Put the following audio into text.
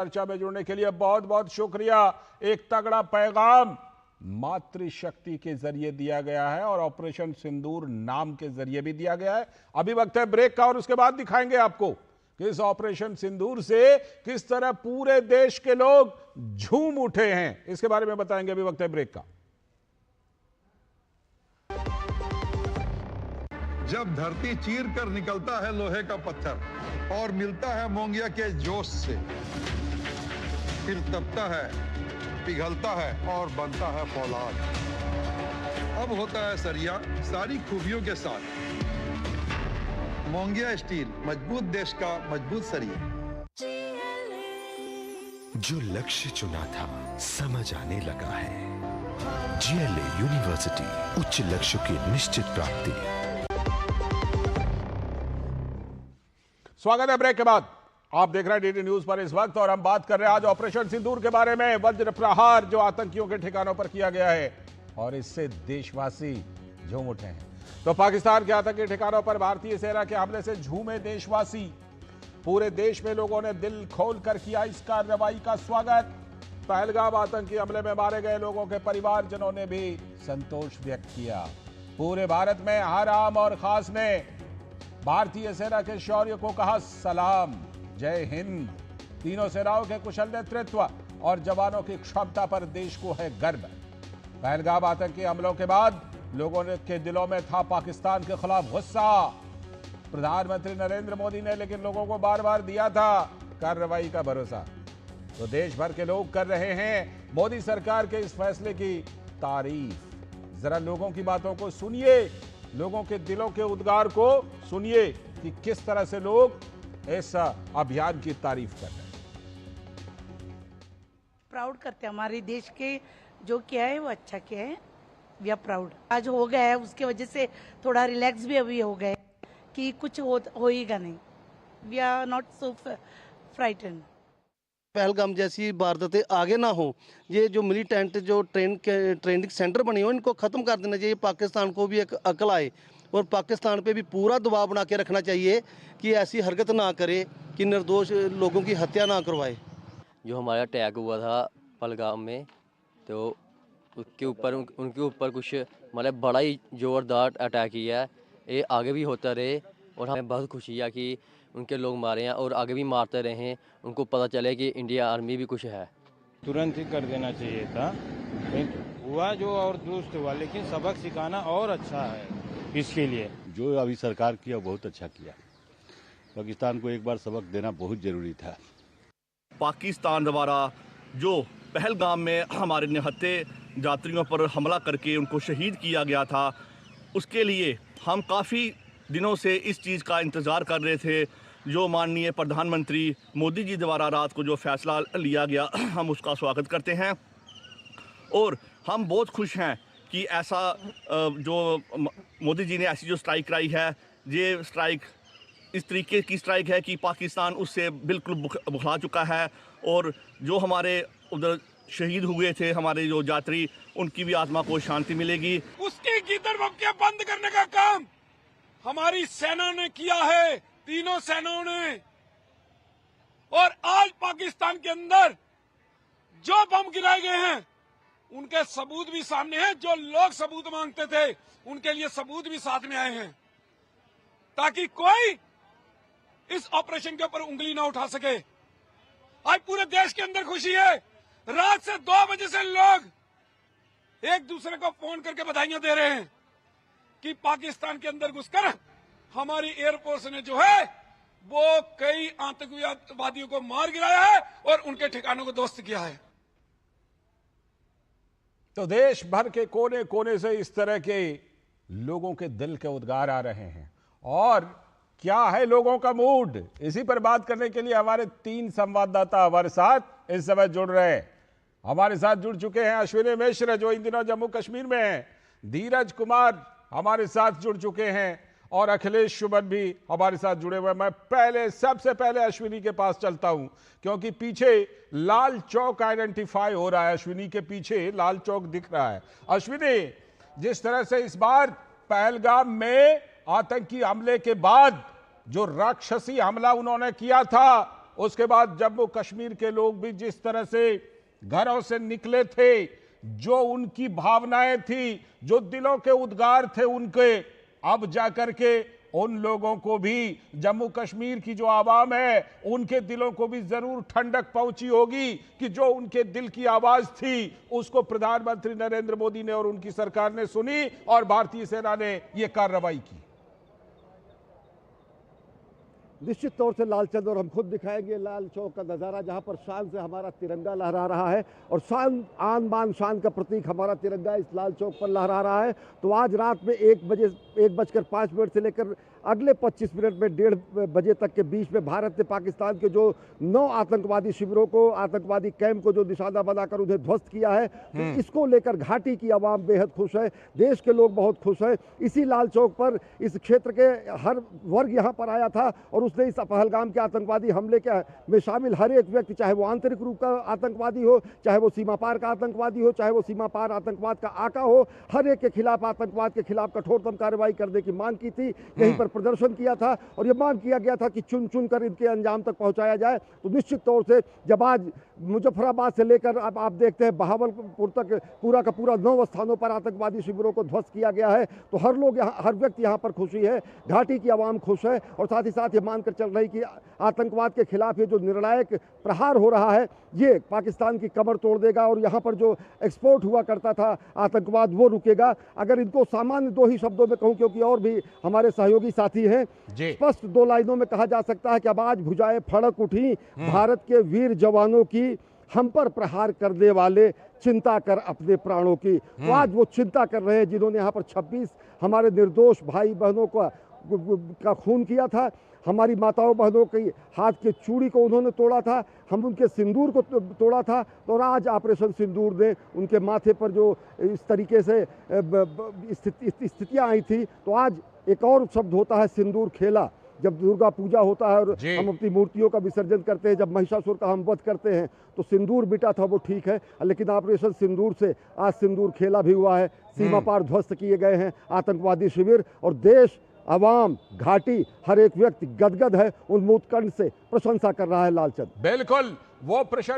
चर्चा में जुड़ने के लिए बहुत बहुत शुक्रिया। एक तगड़ा पैगाम मातृशक्ति के जरिए दिया गया है और ऑपरेशन सिंदूर नाम के जरिए भी दिया गया है। अभी वक्त है ब्रेक का और उसके बाद दिखाएंगे आपको कि इस ऑपरेशन सिंदूर से किस तरह पूरे देश के लोग झूम उठे हैं। इसके बारे में बताएंगे। अभी वक्त है ब्रेक का। जब धरती चीर कर निकलता है लोहे का पत्थर और मिलता है मोंगिया के जोश से, फिर तपता है, पिघलता है और बनता है फौलाद। अब होता है सरिया सारी खूबियों के साथ। मोंगिया स्टील, मजबूत देश का मजबूत सरिया। जो लक्ष्य चुना था समझ आने लगा है। GLA यूनिवर्सिटी, उच्च लक्ष्य की निश्चित प्राप्ति। स्वागत है ब्रेक के बाद। आप देख रहे हैं DD न्यूज पर इस वक्त और हम बात कर रहे हैं आज ऑपरेशन सिंदूर के बारे में। वज्र प्रहार जो आतंकियों के ठिकानों पर किया गया है और इससे देशवासी झूम उठे हैं। तो पाकिस्तान के आतंकी ठिकानों पर भारतीय सेना के हमले से झूमे देशवासी। पूरे देश में लोगों ने दिल खोलकर किया इस कार्रवाई का स्वागत। पहलगाम आतंकी हमले में मारे गए लोगों के परिवारजनों ने भी संतोष व्यक्त किया। पूरे भारत में हर आम और खास ने भारतीय सेना के शौर्य को कहा सलाम, जय हिंद। तीनों सेनाओं के कुशल नेतृत्व और जवानों की क्षमता पर देश को है गर्व। पहलगाम आतंकी हमलों के बाद लोगों के दिलों में था पाकिस्तान के खिलाफ गुस्सा। प्रधानमंत्री नरेंद्र मोदी ने लेकिन लोगों को बार बार दिया था कार्रवाई का भरोसा। तो देश भर के लोग कर रहे हैं मोदी सरकार के इस फैसले की तारीफ। जरा लोगों की बातों को सुनिए, लोगों के दिलों के उद्गार को सुनिए कि किस तरह से लोग इस अभियान की तारीफ कर रहे हैं। प्राउड करते हैं हमारे देश के, जो किया है वो अच्छा किया है। We are proud. आज हो गया है, उसके वजह से थोड़ा रिलैक्स भी अभी हो गए कि कुछ होएगा नहीं। We are not so frightened. Pahalgam जैसी वारदातें आगे ना हो, ये जो मिलिटेंट जो ट्रेनिंग सेंटर बने हो इनको ख़त्म कर देना चाहिए। पाकिस्तान को भी एक अकल आए और पाकिस्तान पे भी पूरा दबाव बना के रखना चाहिए कि ऐसी हरकत ना करे कि निर्दोष लोगों की हत्या ना करवाए। जो हमारा अटैक हुआ था पहलगाम में, तो उसके ऊपर उनके ऊपर कुछ मतलब बड़ा ही ज़ोरदार अटैक किया है। ये आगे भी होता रहे और हमें बहुत खुशी है कि उनके लोग मारे हैं और आगे भी मारते रहे। उनको पता चले कि इंडिया आर्मी भी कुछ है। तुरंत ही कर देना चाहिए था। हुआ जो और दुरुस्त हुआ, लेकिन सबक सिखाना और अच्छा है। इसके लिए जो अभी सरकार किया बहुत अच्छा किया। पाकिस्तान को एक बार सबक देना बहुत जरूरी था। पाकिस्तान द्वारा जो पहलगाम में हमारे निहत्थे यात्रियों पर हमला करके उनको शहीद किया गया था, उसके लिए हम काफ़ी दिनों से इस चीज़ का इंतज़ार कर रहे थे। जो माननीय प्रधानमंत्री मोदी जी द्वारा रात को जो फैसला लिया गया, हम उसका स्वागत करते हैं और हम बहुत खुश हैं कि ऐसा जो मोदी जी ने ऐसी जो स्ट्राइक कराई है, ये स्ट्राइक इस तरीके की स्ट्राइक है कि पाकिस्तान उससे बिल्कुल बुखला चुका है और जो हमारे उधर शहीद हुए थे हमारे जो यात्री, उनकी भी आत्मा को शांति मिलेगी। उसकी गीदड़ बंद करने का काम हमारी सेना ने किया है, तीनों सेनाओं ने। और आज पाकिस्तान के अंदर जो बम गिराए गए हैं उनके सबूत भी सामने हैं। जो लोग सबूत मांगते थे उनके लिए सबूत भी साथ में आए हैं, ताकि कोई इस ऑपरेशन के ऊपर उंगली ना उठा सके। आज पूरे देश के अंदर खुशी है। रात से 2 बजे से लोग एक दूसरे को फोन करके बधाइयां दे रहे हैं कि पाकिस्तान के अंदर घुसकर हमारी एयरफोर्स ने जो है वो कई आतंकवादियों को मार गिराया है और उनके ठिकानों को ध्वस्त किया है। तो देश भर के कोने कोने से इस तरह के लोगों के दिल के उद्गार आ रहे हैं। और क्या है लोगों का मूड, इसी पर बात करने के लिए हमारे 3 संवाददाता हमारे साथ इस समय जुड़ रहे हैं। हमारे साथ जुड़ चुके हैं अश्विनी मिश्र जो इन दिनों जम्मू कश्मीर में हैं, धीरज कुमार हमारे साथ जुड़ चुके हैं और अखिलेश शुभन भी हमारे साथ जुड़े हुए हैं। मैं सबसे पहले अश्विनी के पास चलता हूं क्योंकि पीछे लाल चौक आइडेंटिफाई हो रहा है। अश्विनी के पीछे लाल चौक दिख रहा है। अश्विनी, जिस तरह से इस बार पहलगाम में आतंकी हमले के बाद जो राक्षसी हमला उन्होंने किया था, उसके बाद जम्मू कश्मीर के लोग भी जिस तरह से घरों से निकले थे, जो उनकी भावनाएं थी, जो दिलों के उद्गार थे उनके, अब जाकर के उन लोगों को भी, जम्मू कश्मीर की जो आवाम है उनके दिलों को भी जरूर ठंडक पहुंची होगी कि जो उनके दिल की आवाज थी उसको प्रधानमंत्री नरेंद्र मोदी ने और उनकी सरकार ने सुनी और भारतीय सेना ने यह कार्रवाई की। निश्चित तौर से लालचंद, और हम खुद दिखाएंगे लाल चौक का नज़ारा जहां पर शान से हमारा तिरंगा लहरा रहा है और शान, आन बान शान का प्रतीक हमारा तिरंगा इस लाल चौक पर लहरा रहा है। तो आज रात में 1:05 से लेकर अगले 25 मिनट में 1:30 बजे तक के बीच में भारत ने पाकिस्तान के जो 9 आतंकवादी शिविरों को, आतंकवादी कैंप को जो निशाना बनाकर उन्हें ध्वस्त किया है, तो इसको लेकर घाटी की आवाम बेहद खुश है, देश के लोग बहुत खुश हैं। इसी लाल चौक पर इस क्षेत्र के हर वर्ग यहाँ पर आया था और उसने इस पहलगाम के आतंकवादी हमले में शामिल हर एक व्यक्ति, चाहे वो आंतरिक रूप का आतंकवादी हो, चाहे वो सीमा पार का आतंकवादी हो, चाहे वो सीमा पार आतंकवाद का आका हो, हर एक के खिलाफ, आतंकवाद के खिलाफ कठोरतम कार्रवाई करने की मांग की थी। यहीं पर प्रदर्शन किया था और ये मांग किया गया था कि चुन चुन कर इनके अंजाम तक पहुंचाया जाए। तो निश्चित तौर से जब आज मुजफ्फराबाद से लेकर अब आप देखते हैं बहावलपुर तक पूरा का पूरा 9 स्थानों पर आतंकवादी शिविरों को ध्वस्त किया गया है, तो हर लोग यहाँ, हर व्यक्ति यहाँ पर खुशी है, घाटी की आवाम खुश है और साथ ही साथ ये मानकर चल रही कि आतंकवाद के खिलाफ ये जो निर्णायक प्रहार हो रहा है ये पाकिस्तान की कमर तोड़ देगा और यहाँ पर जो एक्सपोर्ट हुआ करता था आतंकवाद वो रुकेगा। अगर इनको सामान्य 2 ही शब्दों में कहूँ, क्योंकि और भी हमारे सहयोगी साथी हैं, स्पष्ट 2 लाइनों में कहा जा सकता है कि अब आज भुजाएं फड़क उठी, भारत के वीर जवानों की, हम पर प्रहार करने वाले चिंता कर अपने प्राणों की। तो आज वो चिंता कर रहे हैं जिन्होंने यहाँ पर 26 हमारे निर्दोष भाई बहनों का खून किया था, हमारी माताओं बहनों के हाथ के चूड़ी को उन्होंने तोड़ा था, हम उनके सिंदूर को तोड़ा था। तो आज ऑपरेशन सिंदूर ने उनके माथे पर जो इस तरीके से स्थितियाँ आई थी, तो आज एक और शब्द होता है सिंदूर खेला। जब दुर्गा पूजा होता है और हम अपनी मूर्तियों का विसर्जन करते हैं, जब महिषासुर का हम वध करते हैं, तो सिंदूर बिटा था वो ठीक है, लेकिन ऑपरेशन सिंदूर से आज सिंदूर खेला भी हुआ है। सीमा पार ध्वस्त किए गए हैं आतंकवादी शिविर और देश, अवाम, घाटी, हर एक व्यक्ति गदगद है, उन्मूत कंठ से प्रशंसा कर रहा है। लालचंद, बिल्कुल वो प्रशंसा